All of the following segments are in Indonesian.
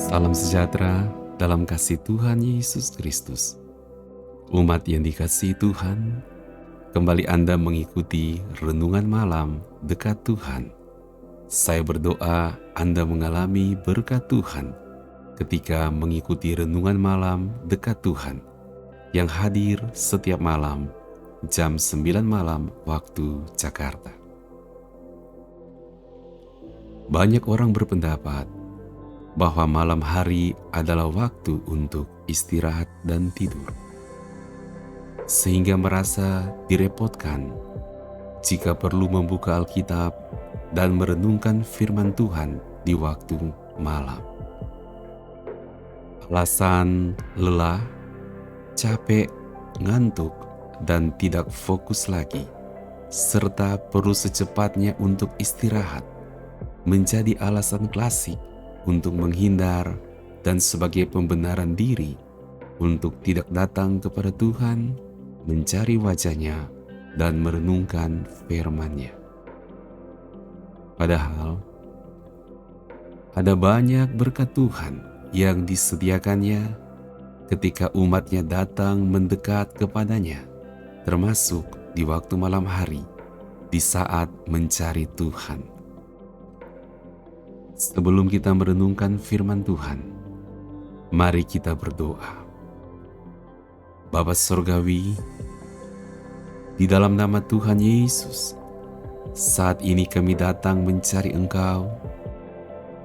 Salam sejahtera dalam kasih Tuhan Yesus Kristus. Umat yang dikasihi Tuhan, kembali Anda mengikuti renungan malam dekat Tuhan. Saya berdoa Anda mengalami berkat Tuhan ketika mengikuti renungan malam dekat Tuhan yang hadir setiap malam jam 9 malam waktu Jakarta. Banyak orang berpendapat bahwa malam hari adalah waktu untuk istirahat dan tidur, sehingga merasa direpotkan jika perlu membuka Alkitab dan merenungkan firman Tuhan di waktu malam. Alasan lelah, capek, ngantuk, dan tidak fokus lagi, serta perlu secepatnya untuk istirahat, menjadi alasan klasik untuk menghindar dan sebagai pembenaran diri untuk tidak datang kepada Tuhan, mencari wajah-Nya dan merenungkan firman-Nya. Padahal ada banyak berkat Tuhan yang disediakannya ketika umat-Nya datang mendekat kepadanya, termasuk di waktu malam hari, di saat mencari Tuhan. Sebelum kita merenungkan firman Tuhan, mari kita berdoa. Bapa Sorgawi, di dalam nama Tuhan Yesus, saat ini kami datang mencari Engkau,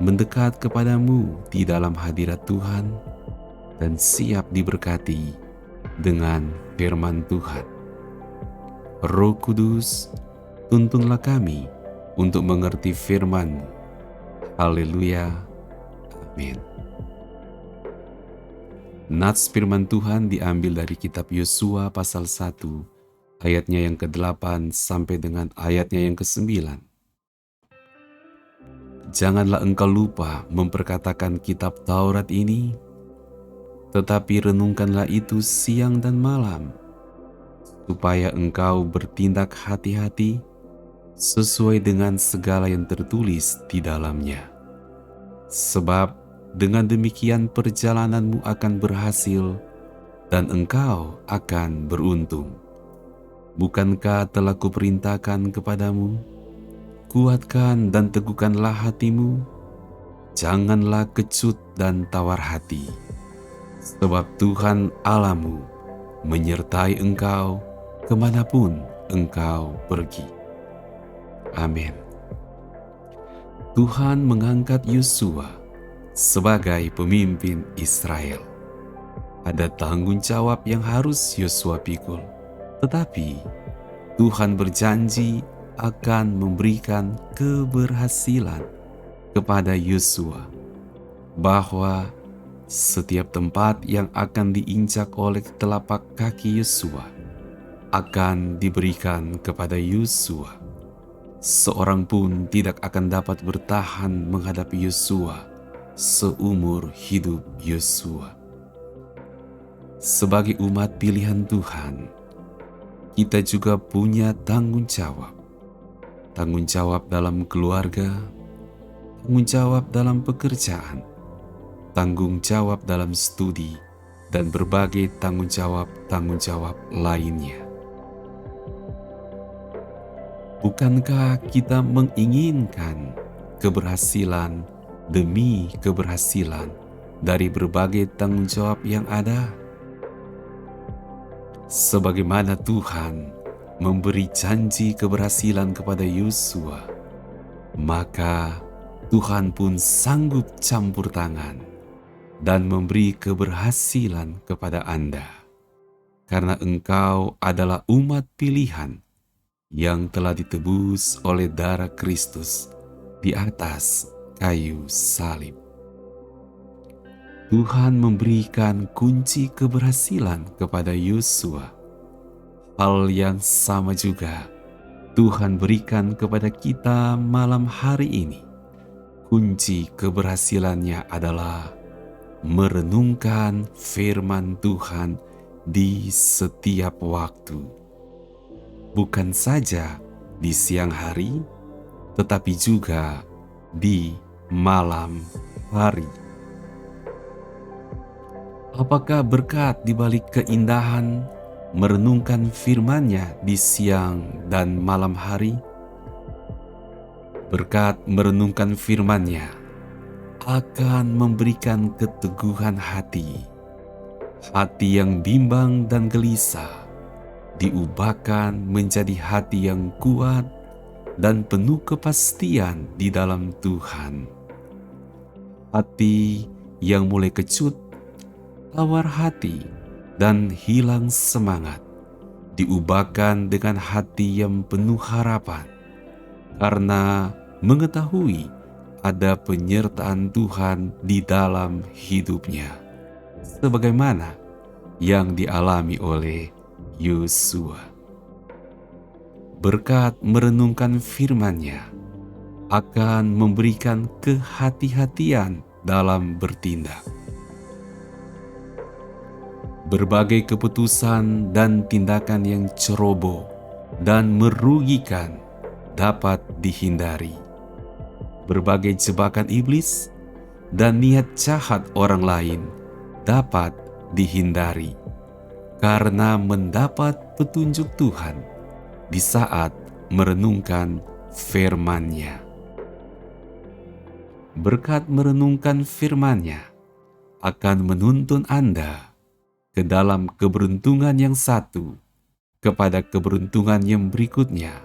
mendekat kepadamu di dalam hadirat Tuhan, dan siap diberkati dengan firman Tuhan. Roh Kudus, tuntunlah kami untuk mengerti firman-Mu. Haleluya, amin. Nats firman Tuhan diambil dari kitab Yosua pasal 1, ayatnya yang ke-8 sampai dengan ayatnya yang ke-9. Janganlah engkau lupa memperkatakan kitab Taurat ini, tetapi renungkanlah itu siang dan malam, supaya engkau bertindak hati-hati sesuai dengan segala yang tertulis di dalamnya. Sebab dengan demikian perjalananmu akan berhasil dan engkau akan beruntung. Bukankah telah kuperintahkan kepadamu? Kuatkan dan teguhkanlah hatimu, janganlah kecut dan tawar hati. Sebab Tuhan Allahmu menyertai engkau kemanapun engkau pergi. Amin. Tuhan mengangkat Yosua sebagai pemimpin Israel. Ada tanggung jawab yang harus Yosua pikul, tetapi Tuhan berjanji akan memberikan keberhasilan kepada Yosua, bahwa setiap tempat yang akan diinjak oleh telapak kaki Yosua akan diberikan kepada Yosua. Seorang pun tidak akan dapat bertahan menghadapi Yosua seumur hidup Yosua. Sebagai umat pilihan Tuhan, kita juga punya tanggung jawab. Tanggung jawab dalam keluarga, tanggung jawab dalam pekerjaan, tanggung jawab dalam studi, dan berbagai tanggung jawab lainnya. Bukankah kita menginginkan keberhasilan demi keberhasilan dari berbagai tanggung jawab yang ada? Sebagaimana Tuhan memberi janji keberhasilan kepada Yosua, maka Tuhan pun sanggup campur tangan dan memberi keberhasilan kepada Anda, karena engkau adalah umat pilihan yang telah ditebus oleh darah Kristus di atas kayu salib. Tuhan memberikan kunci keberhasilan kepada Yosua. Hal yang sama juga Tuhan berikan kepada kita malam hari ini. Kunci keberhasilannya adalah merenungkan firman Tuhan di setiap waktu. Bukan saja di siang hari, tetapi juga di malam hari. Apakah berkat di balik keindahan merenungkan firman-Nya di siang dan malam hari? Berkat merenungkan firman-Nya akan memberikan keteguhan hati. Hati yang bimbang dan gelisah diubahkan menjadi hati yang kuat dan penuh kepastian di dalam Tuhan. Hati yang mulai kecut, tawar hati, dan hilang semangat diubahkan dengan hati yang penuh harapan karena mengetahui ada penyertaan Tuhan di dalam hidupnya, sebagaimana yang dialami oleh Yosua. Berkat merenungkan firman-Nya akan memberikan kehati-hatian dalam bertindak. Berbagai keputusan dan tindakan yang ceroboh dan merugikan dapat dihindari. Berbagai jebakan iblis dan niat jahat orang lain dapat dihindari karena mendapat petunjuk Tuhan di saat merenungkan firman-Nya. Berkat merenungkan firman-Nya akan menuntun Anda ke dalam keberuntungan yang satu kepada keberuntungan yang berikutnya,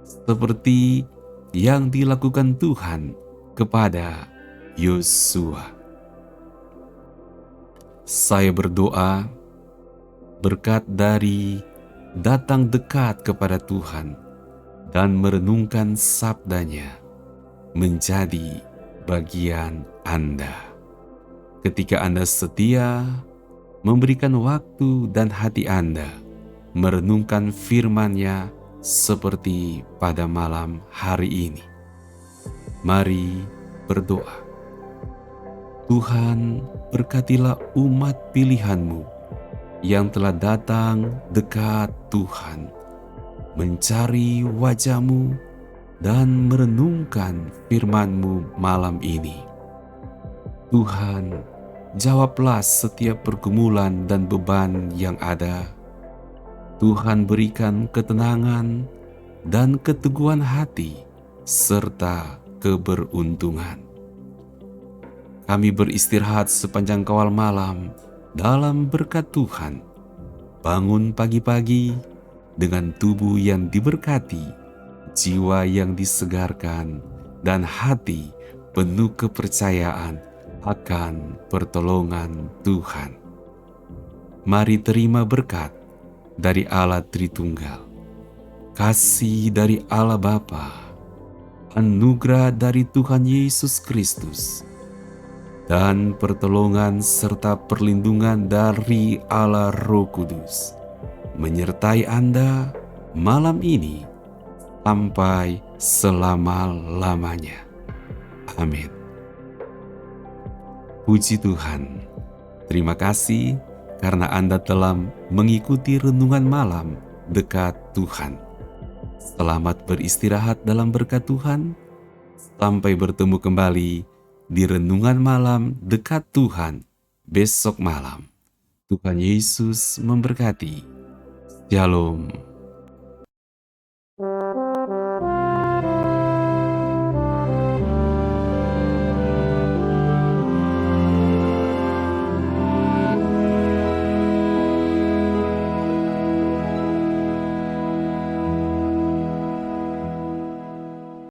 seperti yang dilakukan Tuhan kepada Yosua. Saya berdoa berkat dari datang dekat kepada Tuhan dan merenungkan sabda-Nya menjadi bagian Anda. Ketika Anda setia memberikan waktu dan hati Anda merenungkan firman-Nya seperti pada malam hari ini. Mari berdoa. Tuhan, berkatilah umat pilihan-Mu yang telah datang dekat Tuhan, mencari wajah-Mu dan merenungkan firman-Mu malam ini. Tuhan, jawablah setiap pergumulan dan beban yang ada. Tuhan, berikan ketenangan dan keteguhan hati serta keberuntungan. Kami beristirahat sepanjang kawal malam dalam berkat Tuhan. Bangun pagi-pagi dengan tubuh yang diberkati, jiwa yang disegarkan, dan hati penuh kepercayaan akan pertolongan Tuhan. Mari terima berkat dari Allah Tritunggal, kasih dari Allah Bapa, anugerah dari Tuhan Yesus Kristus, dan pertolongan serta perlindungan dari Allah Roh Kudus menyertai Anda malam ini sampai selama-lamanya. Amin. Puji Tuhan, terima kasih karena Anda telah mengikuti renungan malam dekat Tuhan. Selamat beristirahat dalam berkat Tuhan. Sampai bertemu kembali di renungan malam dekat Tuhan besok malam. Tuhan Yesus memberkati. Shalom.